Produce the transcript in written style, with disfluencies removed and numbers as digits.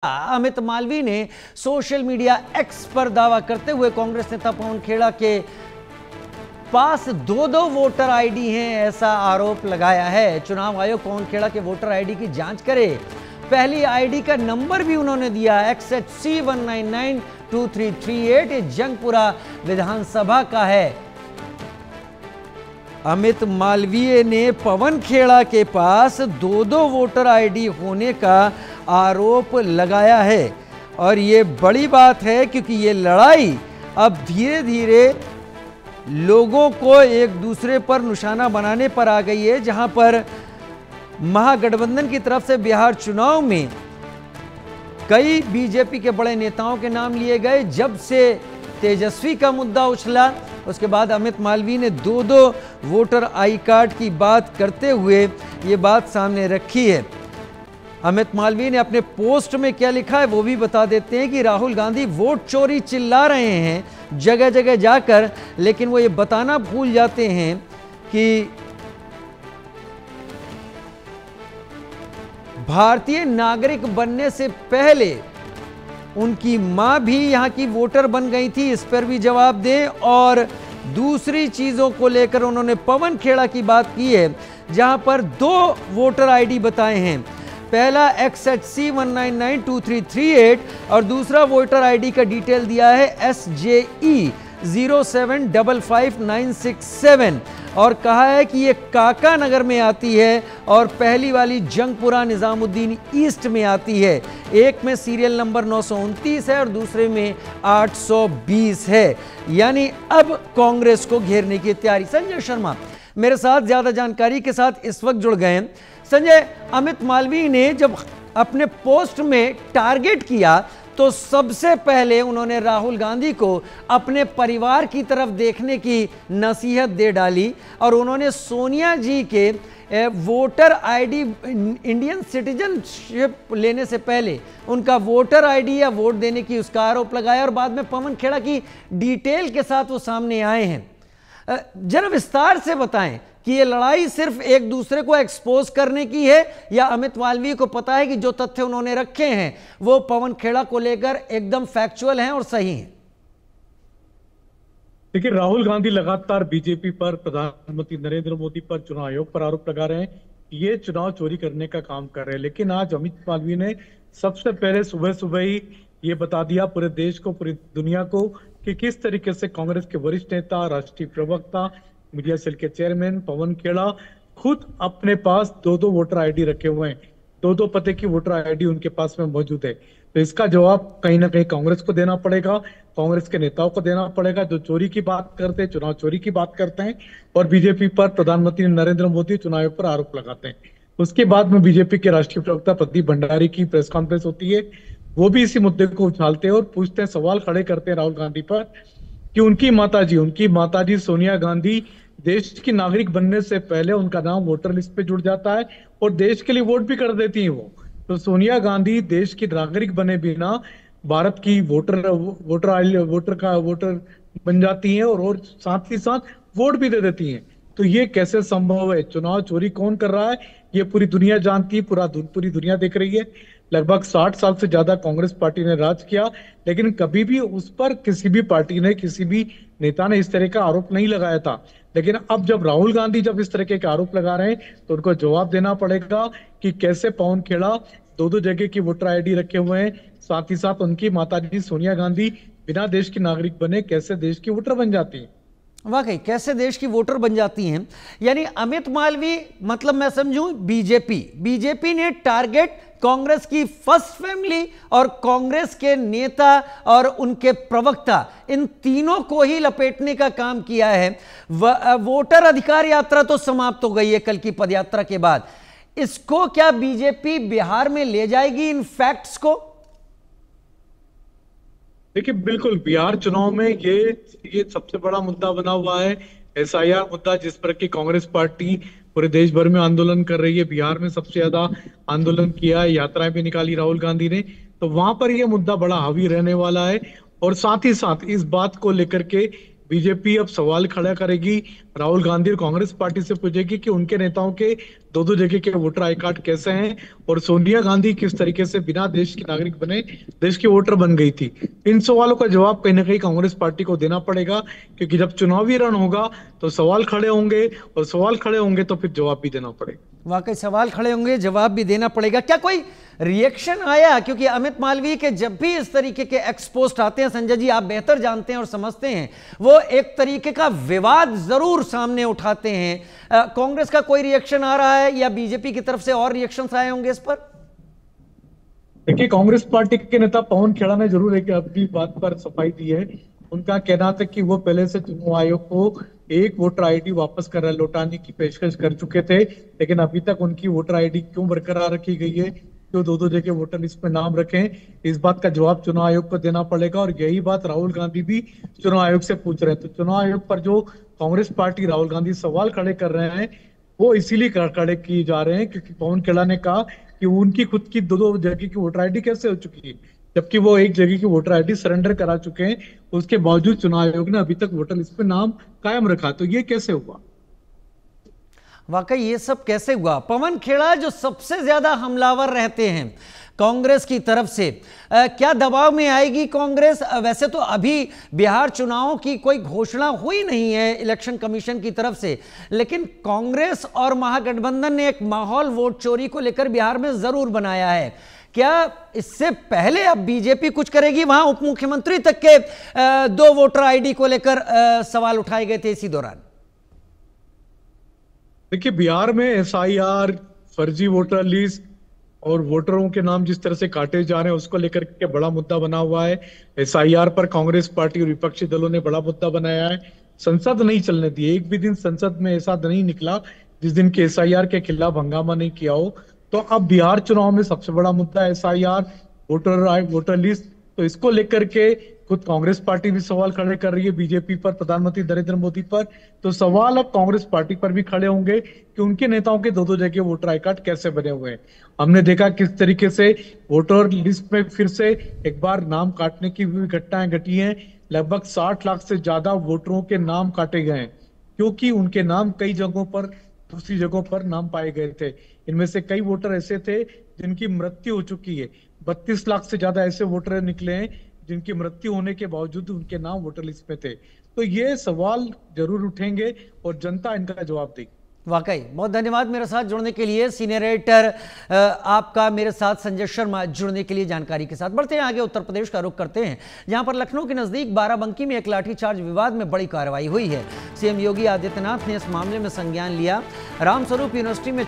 अमित मालवीय ने social media x पर दावा करते हुए कांग्रेस नेता पवन खेड़ा के पास दो वोटर आईडी हैं, ऐसा आरोप लगाया है। चुनाव आयोग पवन खेड़ा के वोटर आईडी की जांच करे। पहली आईडी का नंबर भी उन्होंने दिया, XHC 1992338, ये जंगपुरा विधानसभा का है। अमित मालवीय ने पवन खेड़ा के पास दो वोटर आईडी होने का आरोप लगाया है और ये बड़ी बात है क्योंकि ये लड़ाई अब धीरे धीरे लोगों को एक दूसरे पर निशाना बनाने पर आ गई है। जहां पर महागठबंधन की तरफ से बिहार चुनाव में कई बीजेपी के बड़े नेताओं के नाम लिए गए। जब से तेजस्वी का मुद्दा उछला उसके बाद अमित मालवीय ने दो वोटर आई कार्ड की बात करते हुए ये बात सामने रखी है। अमित मालवीय ने अपने पोस्ट में क्या लिखा है वो भी बता देते हैं कि राहुल गांधी वोट चोरी चिल्ला रहे हैं जगह जगह जाकर, लेकिन वो ये बताना भूल जाते हैं कि भारतीय नागरिक बनने से पहले उनकी मां भी यहां की वोटर बन गई थी, इस पर भी जवाब दें। और दूसरी चीजों को लेकर उन्होंने पवन खेड़ा की बात की है जहां पर दो वोटर आईडी बताए हैं, पहला XHC 1992338 और दूसरा वोटर आईडी का डिटेल दिया है SJE 0755967 और कहा है कि ये काका नगर में आती है और पहली वाली जंगपुरा निजामुद्दीन ईस्ट में आती है। एक में सीरियल नंबर 929 है और दूसरे में 820 है। यानी अब कांग्रेस को घेरने की तैयारी। संजय शर्मा मेरे साथ ज्यादा जानकारी के साथ इस वक्त जुड़ गए हैं। संजय, अमित मालवीय ने जब अपने पोस्ट में टारगेट किया तो सबसे पहले उन्होंने राहुल गांधी को अपने परिवार की तरफ देखने की नसीहत दे डाली और उन्होंने सोनिया जी के वोटर आईडी, इंडियन सिटीजनशिप लेने से पहले उनका वोटर आईडी या वोट देने की उसका आरोप लगाया और बाद में पवन खेड़ा की डिटेल के साथ वो सामने आए हैं। जरा विस्तार से बताएं कि ये लड़ाई सिर्फ एक दूसरे को एक्सपोज करने की है या अमित मालवीय को पता है कि जो तथ्य उन्होंने रखे हैं वो पवन खेड़ा को लेकर एकदम फैक्चुअल हैं और सही हैं? देखिए, राहुल गांधी लगातार बीजेपी पर, प्रधानमंत्री नरेंद्र मोदी पर, चुनाव आयोग पर आरोप लगा रहे हैं, ये चुनाव चोरी करने का काम कर रहे हैं। लेकिन आज अमित मालवीय ने सबसे पहले सुबह सुबह ही ये बता दिया पूरे देश को, पूरी दुनिया को कि किस तरीके से कांग्रेस के वरिष्ठ नेता, राष्ट्रीय प्रवक्ता, मीडिया सेल के चेयरमैन पवन खेड़ा खुद अपने पास दो वोटर आईडी रखे हुए हैं, दो पते की वोटर आईडी उनके पास में मौजूद है। तो इसका जवाब कहीं ना कहीं कांग्रेस को देना पड़ेगा, कांग्रेस के नेताओं को देना पड़ेगा जो चोरी की बात करते हैं, चुनाव चोरी की बात करते हैं और बीजेपी पर, प्रधानमंत्री नरेंद्र मोदी चुनाव पर आरोप लगाते हैं। उसके बाद में बीजेपी के राष्ट्रीय प्रवक्ता प्रदीप भंडारी की प्रेस कॉन्फ्रेंस होती है, वो भी इसी मुद्दे को उछालते हैं और पूछते हैं, सवाल खड़े करते हैं राहुल गांधी पर कि उनकी माताजी सोनिया गांधी देश की नागरिक बनने से पहले उनका नाम वोटर लिस्ट पे जुड़ जाता है और देश के लिए वोट भी कर देती हैं वो। तो सोनिया गांधी देश की नागरिक बने बिना भारत की वोटर बन जाती हैं और साथ ही साथ वोट भी दे देती हैं। तो ये कैसे संभव है? चुनाव चोरी कौन कर रहा है ये पूरी दुनिया जानती है, पूरी दुनिया देख रही है। लगभग 60 साल से ज्यादा कांग्रेस पार्टी ने राज किया, लेकिन कभी भी उस पर किसी भी पार्टी ने, किसी भी नेता ने इस तरह का आरोप नहीं लगाया था। लेकिन अब जब राहुल गांधी जब इस तरह के आरोप लगा रहे हैं तो उनको जवाब देना पड़ेगा कि कैसे पवन खेड़ा दो जगह की वोटर आईडी रखे हुए हैं, साथ ही साथ उनकी माताजी सोनिया गांधी बिना देश की नागरिक बने कैसे देश की वोटर बन जाती है। वाकई कैसे देश की वोटर बन जाती हैं। यानी अमित मालवीय, मतलब मैं समझूं बीजेपी ने टारगेट कांग्रेस की फर्स्ट फैमिली और कांग्रेस के नेता और उनके प्रवक्ता, इन तीनों को ही लपेटने का काम किया है। वोटर अधिकार यात्रा तो समाप्त हो गई है कल की पदयात्रा के बाद। इसको क्या बीजेपी बिहार में ले जाएगी इन फैक्ट्स को? देखिए, बिल्कुल बिहार चुनाव में ये सबसे बड़ा मुद्दा बना हुआ है, SIR मुद्दा, जिस पर कि कांग्रेस पार्टी पूरे देश भर में आंदोलन कर रही है। बिहार में सबसे ज्यादा आंदोलन किया है, यात्राएं भी निकाली राहुल गांधी ने, तो वहां पर यह मुद्दा बड़ा हावी रहने वाला है। और साथ ही साथ इस बात को लेकर के बीजेपी अब सवाल खड़ा करेगी, राहुल गांधी और कांग्रेस पार्टी से पूछेगी कि उनके नेताओं के दो दो जगह के वोटर आई कार्ड कैसे हैं, और सोनिया गांधी किस तरीके से बिना देश की नागरिक बने देश की वोटर बन गई थी। इन सवालों का जवाब कहीं ना कहीं कांग्रेस पार्टी को देना पड़ेगा, क्योंकि जब चुनावी रण होगा तो सवाल खड़े होंगे, और सवाल खड़े होंगे तो फिर जवाब भी देना पड़ेगा। वाकई सवाल खड़े होंगे, जवाब भी देना पड़ेगा। क्या कोई रिएक्शन आया? क्योंकि अमित मालवीय के जब भी इस तरीके के एक्सपोस्ट आते हैं, संजय जी आप बेहतर जानते हैं और समझते हैं, वो एक तरीके का विवाद जरूर सामने उठाते हैं। कांग्रेस का कोई रिएक्शन आ रहा है या बीजेपी की तरफ से और रिएक्शंस आए होंगे इस पर? देखिए, कांग्रेस पार्टी के नेता पवन खेड़ा ने जरूर एक अपनी बात पर सफाई दी है। उनका कहना था कि वो पहले से चुनाव आयोग को एक वोटर आईडी वापस कर लौटाने की पेशकश कर चुके थे, लेकिन अभी तक उनकी वोटर आईडी क्यों बरकरार रखी गई है, क्यों दो दो जगह वोटर लिस्ट में नाम रखें, इस बात का जवाब चुनाव आयोग को देना पड़ेगा। और यही बात राहुल गांधी भी चुनाव आयोग से पूछ रहे हैं। तो चुनाव आयोग पर जो कांग्रेस पार्टी राहुल गांधी सवाल खड़े कर रहे हैं, वो इसीलिए खड़े किए जा रहे हैं क्योंकि पवन खेड़ा ने कहा कि उनकी खुद की दो दो जगह की वोटर आईडी कैसे हो चुकी है, जबकि वो एक जगह की वोटर आईडी सरेंडर करा चुके हैं। उसके बावजूद चुनाव आयोग ने अभी तक वोटर लिस्ट पे नाम कायम रखा। तो ये कैसे हुआ? वाकई ये सब कैसे हुआ? पवन खेड़ा जो सबसे ज्यादा हमलावर रहते हैं कांग्रेस की तरफ से, क्या दबाव में आएगी कांग्रेस? वैसे तो अभी बिहार चुनावों की कोई घोषणा हुई नहीं है इलेक्शन कमीशन की तरफ से, लेकिन कांग्रेस और महागठबंधन ने एक माहौल वोट चोरी को लेकर बिहार में जरूर बनाया है। क्या इससे पहले अब बीजेपी कुछ करेगी? वहां उप मुख्यमंत्री तक के दो वोटर आईडी को लेकर सवाल उठाए गए थे इसी दौरान। देखिए, बिहार में एसआईआर, फर्जी वोटर लिस्ट और वोटरों के नाम जिस तरह से काटे जा रहे हैं, उसको लेकर के बड़ा मुद्दा बना हुआ है। एसआईआर पर कांग्रेस पार्टी और विपक्षी दलों ने बड़ा मुद्दा बनाया है। संसद नहीं चलने दी, एक भी दिन संसद में ऐसा नहीं निकला जिस दिन के एसआईआर के खिलाफ हंगामा नहीं किया हो। तो अब बिहार चुनाव में सबसे बड़ा मुद्दा एसआईआर, वोटर लिस्ट। तो इसको लेकर के खुद कांग्रेस पार्टी भी सवाल खड़े कर रही है बीजेपी पर, प्रधानमंत्री नरेंद्र मोदी पर। तो सवाल अब कांग्रेस पार्टी पर भी खड़े होंगे कि उनके नेताओं के दो दो जगह वोटर आई कार्ड कैसे बने हुए हैं। हमने देखा किस तरीके से वोटर लिस्ट में फिर से एक बार नाम काटने की भी घटनाएं घटी हैं। लगभग 60 लाख से ज्यादा वोटरों के नाम काटे गए हैं, क्योंकि उनके नाम कई जगहों पर, दूसरी जगहों पर नाम पाए गए थे। इनमें से कई वोटर ऐसे थे जिनकी मृत्यु हो चुकी है। 32 लाख से ज्यादा ऐसे वोटर निकले हैं जिनकी मृत्यु होने के बावजूद उनके नाम वोटर लिस्ट में थे। तो ये सवाल जरूर उठेंगे और जनता इनका जवाब देगी। वाकई बहुत धन्यवाद मेरे साथ जुड़ने के लिए, सीनियर एडिटर आपका मेरे साथ संजय शर्मा जुड़ने के लिए जानकारी के साथ। बढ़ते हैं आगे, उत्तर प्रदेश का रुख करते हैं, जहां पर लखनऊ के नजदीक बाराबंकी में एक लाठीचार्ज विवाद में बड़ी कार्रवाई हुई है। सीएम योगी आदित्यनाथ ने इस मामले में संज्ञान लिया। रामस्वरूप यूनिवर्सिटी में